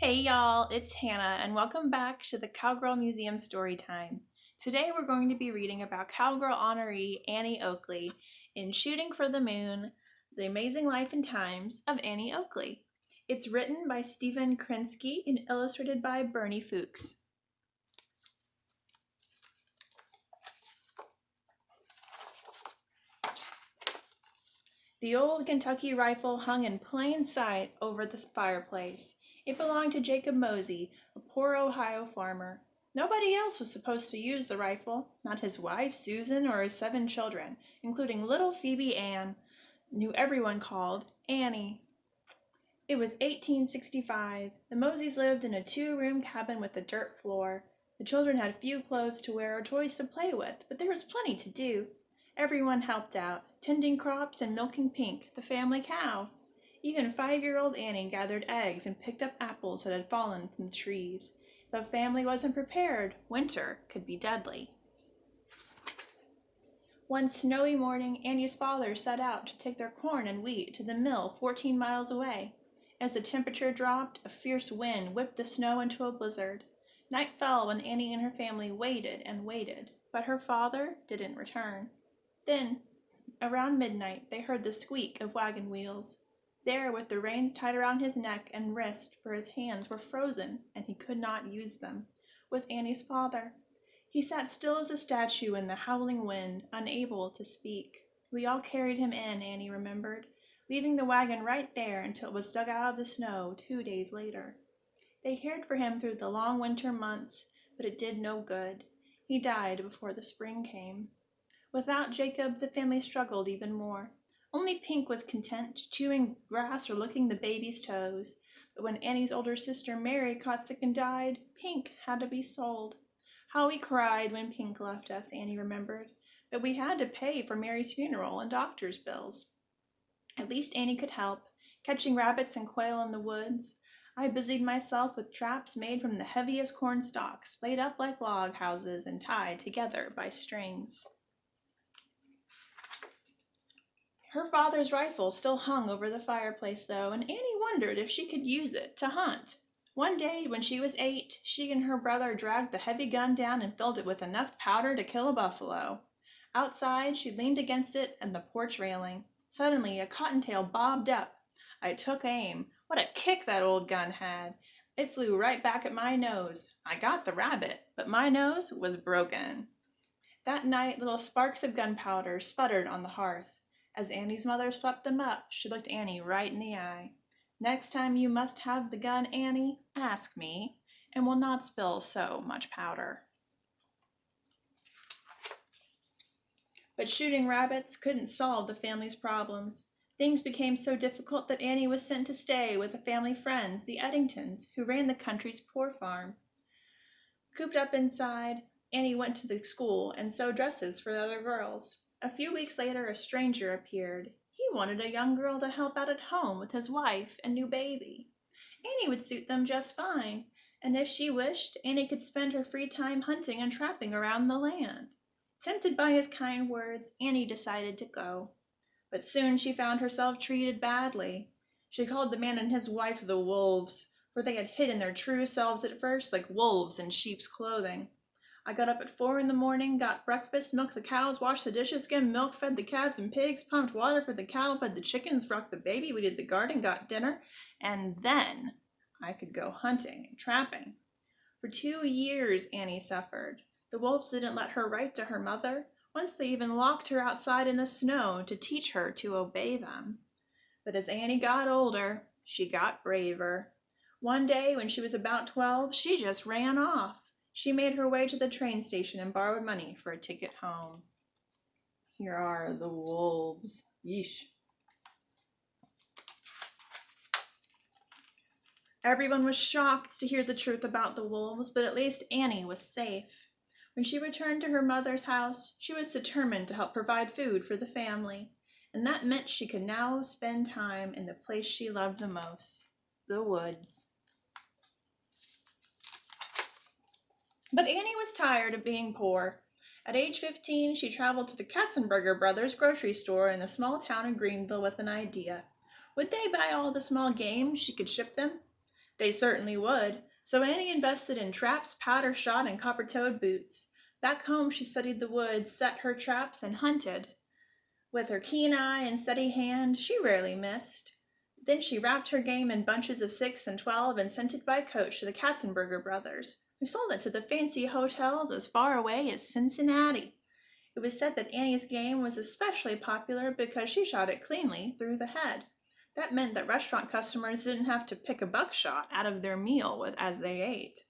Hey y'all, it's Hannah and welcome back to the Cowgirl Museum Story Time. Today we're going to be reading about Cowgirl Honoree Annie Oakley in Shooting for the Moon, The Amazing Life and Times of Annie Oakley. It's written by Stephen Krinsky and illustrated by Bernie Fuchs. The old Kentucky rifle hung in plain sight over the fireplace. It belonged to Jacob Mosey, a poor Ohio farmer. Nobody else was supposed to use the rifle, not his wife, Susan, or his 7 children, including little Phoebe Ann, who everyone called Annie. It was 1865. The Moseys lived in a 2-room cabin with a dirt floor. The children had few clothes to wear or toys to play with, but there was plenty to do. Everyone helped out, tending crops and milking Pink, the family cow. Even 5-year-old Annie gathered eggs and picked up apples that had fallen from the trees. If the family wasn't prepared, winter could be deadly. One snowy morning, Annie's father set out to take their corn and wheat to the mill 14 miles away. As the temperature dropped, a fierce wind whipped the snow into a blizzard. Night fell when Annie and her family waited and waited, but her father didn't return. Then, around midnight, they heard the squeak of wagon wheels. There, with the reins tied around his neck and wrist, for his hands were frozen and he could not use them, was Annie's father. He sat still as a statue in the howling wind, unable to speak. We all carried him in, Annie remembered, leaving the wagon right there until it was dug out of the snow 2 days later. They cared for him through the long winter months, but it did no good. He died before the spring came. Without Jacob, the family struggled even more. Only Pink was content, chewing grass or licking the baby's toes. But when Annie's older sister Mary caught sick and died, Pink had to be sold. How we cried when Pink left us, Annie remembered. But we had to pay for Mary's funeral and doctor's bills. At least Annie could help, catching rabbits and quail in the woods. I busied myself with traps made from the heaviest corn stalks, laid up like log houses and tied together by strings. Her father's rifle still hung over the fireplace, though, and Annie wondered if she could use it to hunt. One day, when she was 8, she and her brother dragged the heavy gun down and filled it with enough powder to kill a buffalo. Outside, she leaned against it and the porch railing. Suddenly, a cottontail bobbed up. I took aim. What a kick that old gun had! It flew right back at my nose. I got the rabbit, but my nose was broken. That night, little sparks of gunpowder sputtered on the hearth. As Annie's mother swept them up, she looked Annie right in the eye. Next time you must have the gun, Annie, ask me, and we'll not spill so much powder. But shooting rabbits couldn't solve the family's problems. Things became so difficult that Annie was sent to stay with the family friends, the Eddingtons, who ran the country's poor farm. Cooped up inside, Annie went to the school and sewed dresses for the other girls. A few weeks later, a stranger appeared. He wanted a young girl to help out at home with his wife and new baby. Annie would suit them just fine, and if she wished, Annie could spend her free time hunting and trapping around the land. Tempted by his kind words, Annie decided to go. But soon she found herself treated badly. She called the man and his wife the wolves, for they had hidden their true selves at first like wolves in sheep's clothing. I got up at 4 in the morning, got breakfast, milked the cows, washed the dishes, skimmed milk, fed the calves and pigs, pumped water for the cattle, fed the chickens, rocked the baby, weeded the garden, got dinner, and then I could go hunting and trapping. For 2 years, Annie suffered. The wolves didn't let her write to her mother. Once they even locked her outside in the snow to teach her to obey them. But as Annie got older, she got braver. One day, when she was about 12, she just ran off. She made her way to the train station and borrowed money for a ticket home. Here are the wolves. Yeesh. Everyone was shocked to hear the truth about the wolves, but at least Annie was safe. When she returned to her mother's house, she was determined to help provide food for the family, and that meant she could now spend time in the place she loved the most, the woods. But Annie was tired of being poor. At age 15, she traveled to the Katzenberger brothers' grocery store in the small town of Greenville with an idea. Would they buy all the small game she could ship them? They certainly would. So Annie invested in traps, powder shot, and copper-toed boots. Back home, she studied the woods, set her traps, and hunted. With her keen eye and steady hand, she rarely missed. Then she wrapped her game in bunches of 6 and 12 and sent it by coach to the Katzenberger brothers, who sold it to the fancy hotels as far away as Cincinnati. It was said that Annie's game was especially popular because she shot it cleanly through the head. That meant that restaurant customers didn't have to pick a buckshot out of their meal as they ate.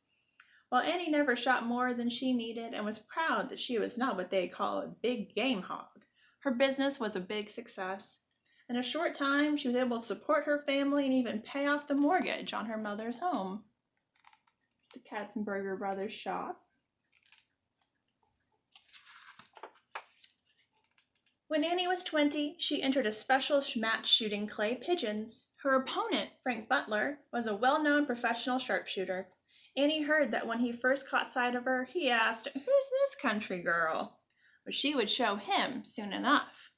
While Annie never shot more than she needed and was proud that she was not what they call a big game hog, her business was a big success. In a short time, she was able to support her family and even pay off the mortgage on her mother's home. It's the Katzenberger brothers' shop. When Annie was 20, she entered a special match shooting clay pigeons. Her opponent, Frank Butler, was a well-known professional sharpshooter. Annie heard that when he first caught sight of her, he asked, "Who's this country girl?" But she would show him soon enough.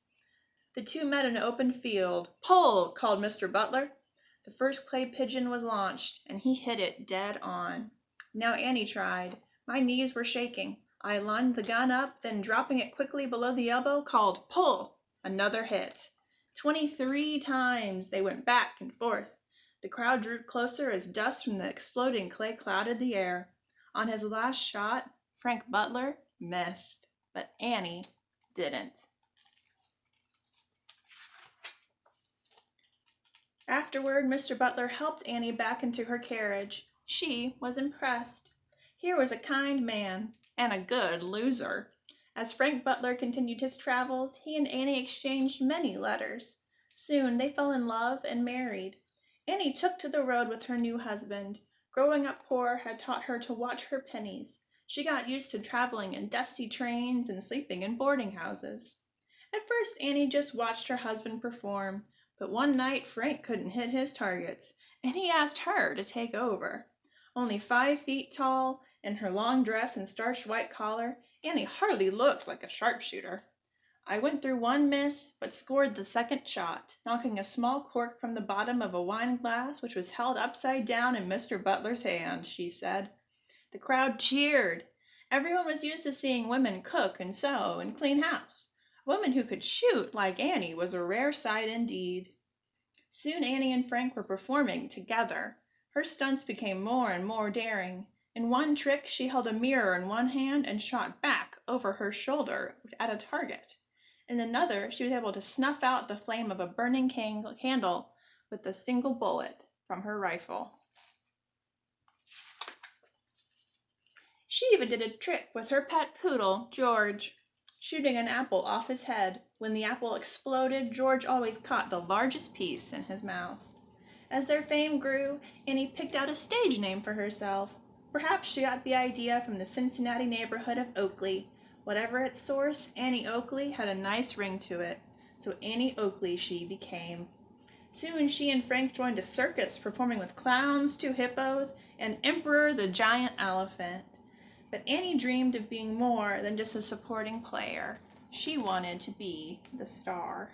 The two met in an open field. "Pull!" called Mr. Butler. The first clay pigeon was launched, and he hit it dead on. Now Annie tried. "My knees were shaking. I lined the gun up, then dropping it quickly below the elbow, called, 'Pull!' Another hit. 23 times they went back and forth. The crowd drew closer as dust from the exploding clay clouded the air. On his last shot, Frank Butler missed, but Annie didn't. Afterward, Mr. Butler helped Annie back into her carriage. She was impressed. Here was a kind man, and a good loser. As Frank Butler continued his travels, he and Annie exchanged many letters. Soon they fell in love and married. Annie took to the road with her new husband. Growing up poor had taught her to watch her pennies. She got used to traveling in dusty trains and sleeping in boarding houses. At first, Annie just watched her husband perform, but one night Frank couldn't hit his targets, and he asked her to take over. Only 5 feet tall, in her long dress and starched white collar, Annie hardly looked like a sharpshooter. "I went through one miss, but scored the second shot, knocking a small cork from the bottom of a wine glass which was held upside down in Mr. Butler's hand," she said. The crowd cheered. Everyone was used to seeing women cook and sew and clean house. A woman who could shoot like Annie was a rare sight indeed. Soon Annie and Frank were performing together. Her stunts became more and more daring. In one trick, she held a mirror in one hand and shot back over her shoulder at a target. In another, she was able to snuff out the flame of a burning candle with a single bullet from her rifle. She even did a trick with her pet poodle, George, shooting an apple off his head. When the apple exploded, George always caught the largest piece in his mouth. As their fame grew, Annie picked out a stage name for herself. Perhaps she got the idea from the Cincinnati neighborhood of Oakley. Whatever its source, Annie Oakley had a nice ring to it, so Annie Oakley she became. Soon she and Frank joined a circus, performing with clowns, 2 hippos, and Emperor the giant elephant. But Annie dreamed of being more than just a supporting player. She wanted to be the star.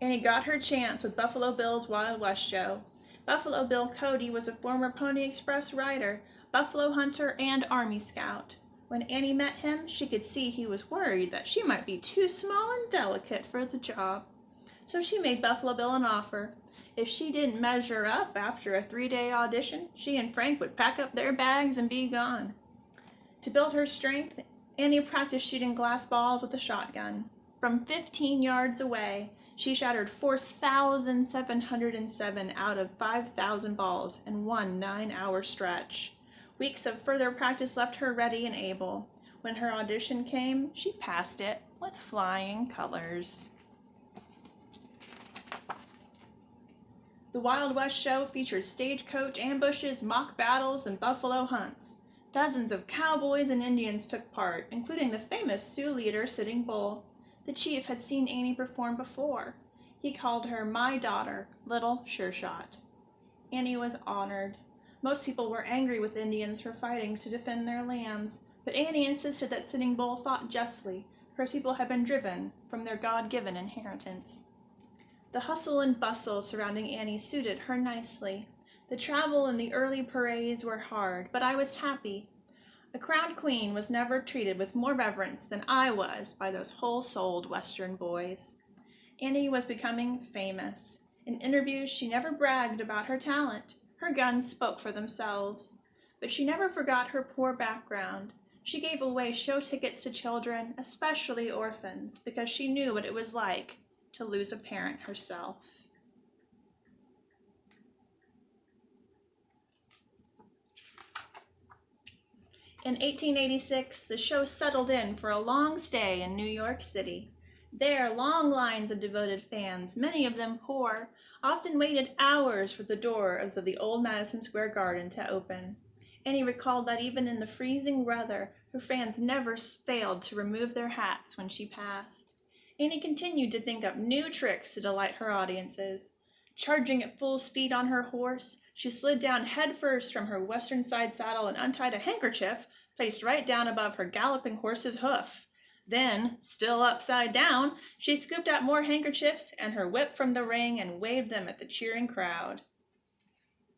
Annie got her chance with Buffalo Bill's Wild West show. Buffalo Bill Cody was a former Pony Express rider, buffalo hunter, and Army Scout. When Annie met him, she could see he was worried that she might be too small and delicate for the job. So she made Buffalo Bill an offer. If she didn't measure up after a 3-day audition, she and Frank would pack up their bags and be gone. To build her strength, Annie practiced shooting glass balls with a shotgun. From 15 yards away, she shattered 4,707 out of 5,000 balls in one 9-hour stretch. Weeks of further practice left her ready and able. When her audition came, she passed it with flying colors. The Wild West show featured stagecoach ambushes, mock battles, and buffalo hunts. Dozens of cowboys and Indians took part, including the famous Sioux leader Sitting Bull. The chief had seen Annie perform before. He called her "my daughter, Little Sure Shot." Annie was honored. Most people were angry with Indians for fighting to defend their lands, but Annie insisted that Sitting Bull fought justly. Her people had been driven from their God-given inheritance. The hustle and bustle surrounding Annie suited her nicely. The travel and the early parades were hard, but I was happy. A crowned queen was never treated with more reverence than I was by those whole-souled Western boys. Annie was becoming famous. In interviews, she never bragged about her talent. Her guns spoke for themselves. But she never forgot her poor background. She gave away show tickets to children, especially orphans, because she knew what it was like to lose a parent herself. In 1886, the show settled in for a long stay in New York City. There, long lines of devoted fans, many of them poor, often waited hours for the doors of the old Madison Square Garden to open. Annie recalled that even in the freezing weather, her fans never failed to remove their hats when she passed. Annie continued to think up new tricks to delight her audiences. Charging at full speed on her horse, she slid down headfirst from her western side saddle and untied a handkerchief placed right down above her galloping horse's hoof. Then, still upside down, she scooped out more handkerchiefs and her whip from the ring and waved them at the cheering crowd.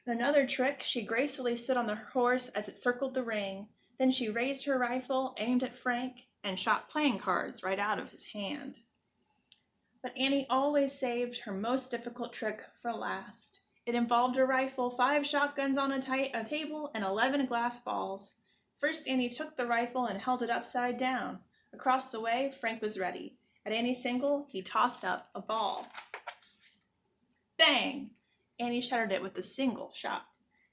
Another trick, she gracefully stood on the horse as it circled the ring. Then she raised her rifle, aimed at Frank, and shot playing cards right out of his hand. But Annie always saved her most difficult trick for last. It involved a rifle, 5 shotguns on a table, and 11 glass balls. First, Annie took the rifle and held it upside down. Across the way, Frank was ready. At Annie's single, he tossed up a ball. Bang! Annie shattered it with a single shot.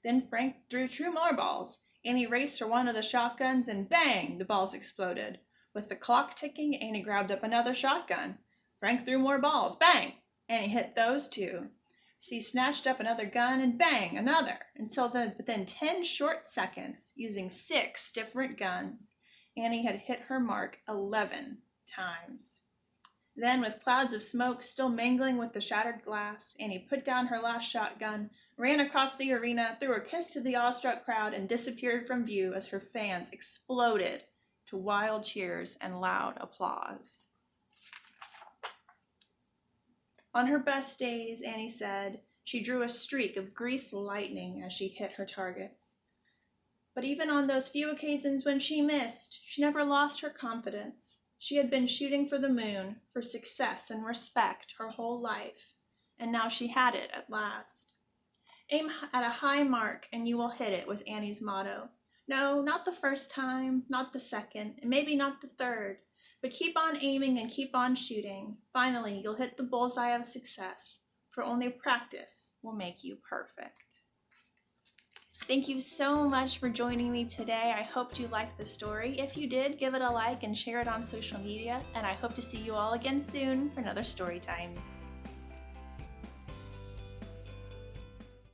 Then Frank drew 2 more balls. Annie raced for one of the shotguns and bang! The balls exploded. With the clock ticking, Annie grabbed up another shotgun. Frank threw more balls. Bang! Annie hit those 2. She snatched up another gun and bang! Another. Until within 10 short seconds, using 6 different guns, Annie had hit her mark 11 times. Then, with clouds of smoke still mingling with the shattered glass, Annie put down her last shotgun, ran across the arena, threw a kiss to the awestruck crowd, and disappeared from view as her fans exploded to wild cheers and loud applause. On her best days, Annie said, she drew a streak of greased lightning as she hit her targets. But even on those few occasions when she missed, she never lost her confidence. She had been shooting for the moon, for success and respect her whole life, and now she had it at last. Aim at a high mark and you will hit it was Annie's motto. No, not the first time, not the second, and maybe not the third, but keep on aiming and keep on shooting. Finally, you'll hit the bullseye of success, for only practice will make you perfect. Thank you so much for joining me today. I hope you liked the story. If you did, give it a like and share it on social media, and I hope to see you all again soon for another story time.